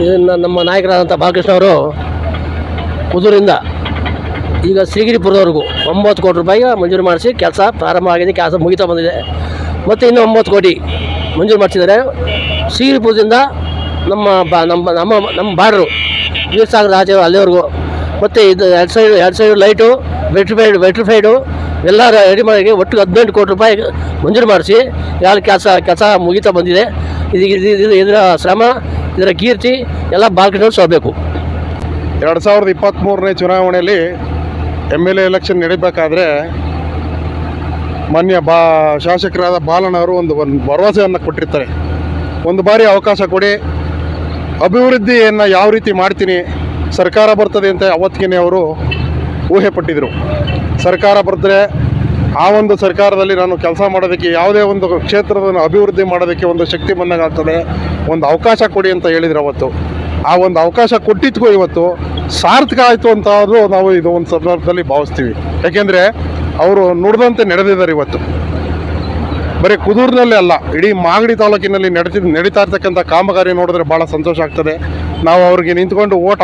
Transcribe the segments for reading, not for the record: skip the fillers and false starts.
ಇದನ್ನು ನಮ್ಮ ನಾಯಕರಾದಂಥ ಬಾಲಕೃಷ್ಣ ಅವರು ಕುದೂರಿಂದ ಈಗ ಶ್ರೀಗಿರಿಪುರದವರೆಗೂ 9 ಕೋಟಿ ರೂಪಾಯಿಗೆ ಮಂಜೂರು ಮಾಡಿಸಿ ಕೆಲಸ ಪ್ರಾರಂಭ ಆಗಿದೆ, ಕೆಲಸ ಮುಗಿತಾ ಬಂದಿದೆ. ಮತ್ತು ಇನ್ನೂ 9 ಕೋಟಿ ಮಂಜೂರು ಮಾಡಿಸಿದ್ದಾರೆ. ಶ್ರೀಗಿರಿಪುರದಿಂದ ನಮ್ಮ ಬಾರ್ಡ್ರು ವೀರಸಾಗರ ಆಚೆ ಅಲ್ಲಿವರೆಗೂ. ಮತ್ತು ಇದು ಎರಡು ಸೈಡ್ ಲೈಟು ವೆಟ್ರಿಫೈಡು ಎಲ್ಲ ರೆಡಿ ಮಾಡಿ ಒಟ್ಟು 18 ಕೋಟಿ ರೂಪಾಯಿ ಮಂಜೂರು ಮಾಡಿಸಿ ಯಾರು ಕೆಲಸ ಮುಗಿತಾ ಬಂದಿದೆ. ಇದರ ಶ್ರಮ, ಇದರ ಕೀರ್ತಿ ಎಲ್ಲ ಬಾಲಕೃಷ್ಣ ಸೋಬೇಕು. 2023ನೇ ಚುನಾವಣೆಯಲ್ಲಿ MLA ಎಲೆಕ್ಷನ್ ನಡೀಬೇಕಾದ್ರೆ ಮಾನ್ಯ ಶಾಸಕರಾದ ಬಾಲಣ್ಣವರು ಒಂದು ಭರವಸೆಯನ್ನು ಕೊಟ್ಟಿರ್ತಾರೆ. ಒಂದು ಬಾರಿ ಅವಕಾಶ ಕೊಡಿ, ಅಭಿವೃದ್ಧಿಯನ್ನು ಯಾವ ರೀತಿ ಮಾಡ್ತೀನಿ, ಸರ್ಕಾರ ಬರ್ತದೆ ಅಂತ ಅವತ್ತಿಗೆ ಅವರು ಊಹೆ ಪಟ್ಟಿದ್ದರು. ಸರ್ಕಾರ ಬರೆದ್ರೆ ಆ ಒಂದು ಸರ್ಕಾರದಲ್ಲಿ ನಾನು ಕೆಲಸ ಮಾಡೋದಕ್ಕೆ, ಯಾವುದೇ ಒಂದು ಕ್ಷೇತ್ರದ ಅಭಿವೃದ್ಧಿ ಮಾಡೋದಕ್ಕೆ ಒಂದು ಶಕ್ತಿ ಬಂದಂಗಾಗ್ತದೆ, ಒಂದು ಅವಕಾಶ ಕೊಡಿ ಅಂತ ಹೇಳಿದ್ರು ಅವತ್ತು. ಆ ಒಂದು ಅವಕಾಶ ಕೊಟ್ಟಿದ್ಗೂ ಇವತ್ತು ಸಾರ್ಥಕ ಆಯಿತು ಅಂತ ಆದರೂ ನಾವು ಇದು ಒಂದು ಸಂದರ್ಭದಲ್ಲಿ ಭಾವಿಸ್ತೀವಿ. ಯಾಕೆಂದರೆ ಅವರು ನುಡಿದಂತೆ ನಡೆದಿದ್ದಾರೆ. ಇವತ್ತು ಬರೀ ಕುದೂರಿನಲ್ಲೇ ಅಲ್ಲ, ಇಡೀ ಮಾಗಡಿ ತಾಲೂಕಿನಲ್ಲಿ ನಡೀತಾ ಇರ್ತಕ್ಕಂಥ ಕಾಮಗಾರಿ ನೋಡಿದ್ರೆ ಭಾಳ ಸಂತೋಷ ಆಗ್ತದೆ. ನಾವು ಅವ್ರಿಗೆ ನಿಂತ್ಕೊಂಡು ಓಟ್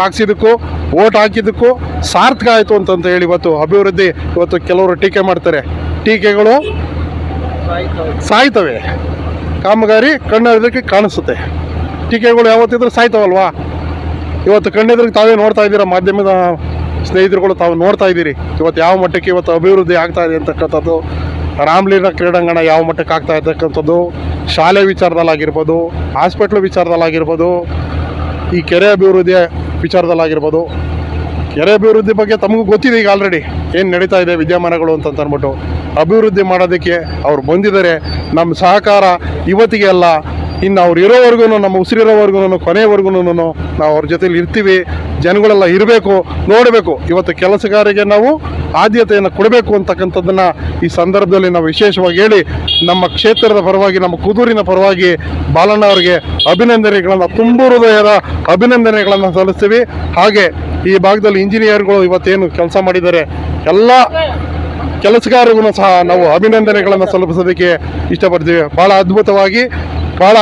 ಹಾಕಿದ್ದಕ್ಕೂ ಸಾರ್ಥಕ ಆಯಿತು ಅಂತಂತ ಹೇಳಿ ಇವತ್ತು ಅಭಿವೃದ್ಧಿ. ಇವತ್ತು ಕೆಲವರು ಟೀಕೆ ಮಾಡ್ತಾರೆ, ಟೀಕೆಗಳು ಸಾಯ್ತವೆ, ಕಾಮಗಾರಿ ಕಣ್ಣೆದುರಿಗೆ ಕಾಣಿಸುತ್ತೆ. ಟೀಕೆಗಳು ಯಾವತ್ತಿದ್ರೂ ಸಾಯ್ತವಲ್ವಾ? ಇವತ್ತು ಕಣ್ಣೆದುರಿಗೆ ತಾವೇ ನೋಡ್ತಾ ಇದ್ದೀರಾ, ಮಾಧ್ಯಮದ ಸ್ನೇಹಿತರುಗಳು ತಾವು ನೋಡ್ತಾ ಇದ್ದೀರಿ ಇವತ್ತು ಯಾವ ಮಟ್ಟಕ್ಕೆ ಇವತ್ತು ಅಭಿವೃದ್ಧಿ ಆಗ್ತಾ ಇದೆ ಅಂತಕ್ಕಂಥದ್ದು. ರಾಮಲೀಲಾ ಕ್ರೀಡಾಂಗಣ ಯಾವ ಮಟ್ಟಕ್ಕೆ ಆಗ್ತಾ ಇರ್ತಕ್ಕಂಥದ್ದು, ಶಾಲೆ ವಿಚಾರದಲ್ಲಾಗಿರ್ಬೋದು, ಹಾಸ್ಪಿಟ್ಲ್ ವಿಚಾರದಲ್ಲಾಗಿರ್ಬೋದು, ಈ ಕೆರೆ ಅಭಿವೃದ್ಧಿ ವಿಚಾರದಲ್ಲಾಗಿರ್ಬೋದು. ಕೆರೆ ಅಭಿವೃದ್ಧಿ ಬಗ್ಗೆ ತಮಗೂ ಗೊತ್ತಿದೆ ಈಗ ಆಲ್ರೆಡಿ ಏನು ನಡೀತಾ ಇದೆ ವಿದ್ಯಮಾನಗಳು ಅಂತಂದ್ಬಿಟ್ಟು. ಅಭಿವೃದ್ಧಿ ಮಾಡೋದಕ್ಕೆ ಅವ್ರು ಬಂದಿದ್ದಾರೆ. ನಮ್ಮ ಸಹಕಾರ ಇವತ್ತಿಗೆ ಅಲ್ಲ, ಇನ್ನು ಅವ್ರು ಇರೋವರೆಗೂ, ನಮ್ಮ ಉಸಿರಿರೋವರೆಗೂ, ಕೊನೆಯವರೆಗೂ ನಾವು ಅವ್ರ ಜೊತೆಲಿ ಇರ್ತೀವಿ. ಜನಗಳೆಲ್ಲ ಇರಬೇಕು, ನೋಡಬೇಕು. ಇವತ್ತು ಕೆಲಸಗಾರರಿಗೆ ನಾವು ಆದ್ಯತೆಯನ್ನು ಕೊಡಬೇಕು ಅಂತಕ್ಕಂಥದ್ದನ್ನು ಈ ಸಂದರ್ಭದಲ್ಲಿ ನಾವು ವಿಶೇಷವಾಗಿ ಹೇಳಿ, ನಮ್ಮ ಕ್ಷೇತ್ರದ ಪರವಾಗಿ, ನಮ್ಮ ಕುದೂರಿನ ಪರವಾಗಿ ಬಾಲಣ್ಣ ಅವರಿಗೆ ಅಭಿನಂದನೆಗಳನ್ನು, ತುಂಬು ಹೃದಯದ ಅಭಿನಂದನೆಗಳನ್ನು ಸಲ್ಲಿಸ್ತೀವಿ. ಹಾಗೆ ಈ ಭಾಗದಲ್ಲಿ ಇಂಜಿನಿಯರ್ಗಳು ಇವತ್ತೇನು ಕೆಲಸ ಮಾಡಿದ್ದಾರೆ ಎಲ್ಲ ಕೆಲಸಗಾರರಿಗೂ ಸಹ ನಾವು ಅಭಿನಂದನೆಗಳನ್ನು ಸಲ್ಲಿಸೋದಕ್ಕೆ ಇಷ್ಟಪಡ್ತೀವಿ. ಭಾಳ ಅದ್ಭುತವಾಗಿ, ಭಾಳ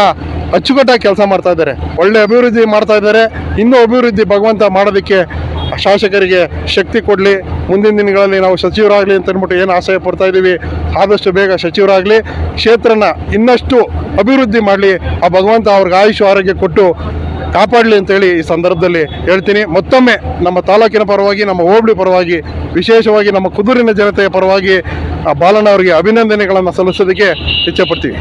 ಅಚ್ಚುಕಟ್ಟಾಗಿ ಕೆಲಸ ಮಾಡ್ತಾ ಇದ್ದಾರೆ, ಒಳ್ಳೆ ಅಭಿವೃದ್ಧಿ ಮಾಡ್ತಾ ಇದ್ದಾರೆ. ಇನ್ನೂ ಅಭಿವೃದ್ಧಿ ಭಗವಂತ ಮಾಡೋದಕ್ಕೆ ಶಾಸಕರಿಗೆ ಶಕ್ತಿ ಕೊಡಲಿ. ಮುಂದಿನ ದಿನಗಳಲ್ಲಿ ನಾವು ಸಚಿವರಾಗಲಿ ಅಂತ ಅಂದ್ಬಿಟ್ಟು ಏನು ಆಶಯ ಪಡ್ತಾ ಇದ್ದೀವಿ, ಆದಷ್ಟು ಬೇಗ ಸಚಿವರಾಗಲಿ, ಕ್ಷೇತ್ರನ ಇನ್ನಷ್ಟು ಅಭಿವೃದ್ಧಿ ಮಾಡಲಿ. ಆ ಭಗವಂತ ಅವ್ರಿಗೆ ಆಯುಷ್ ಆರೋಗ್ಯ ಕೊಟ್ಟು ಕಾಪಾಡಲಿ ಅಂತೇಳಿ ಈ ಸಂದರ್ಭದಲ್ಲಿ ಹೇಳ್ತೀನಿ. ಮತ್ತೊಮ್ಮೆ ನಮ್ಮ ತಾಲೂಕಿನ ಪರವಾಗಿ, ನಮ್ಮ ಹೋಬಳಿ ಪರವಾಗಿ, ವಿಶೇಷವಾಗಿ ನಮ್ಮ ಕುದೂರಿನ ಜನತೆಯ ಪರವಾಗಿ ಬಾಲಣ್ಣ ಅವರಿಗೆ ಅಭಿನಂದನೆಗಳನ್ನು ಸಲ್ಲಿಸೋದಕ್ಕೆ ಇಚ್ಛೆಪಡ್ತೀವಿ.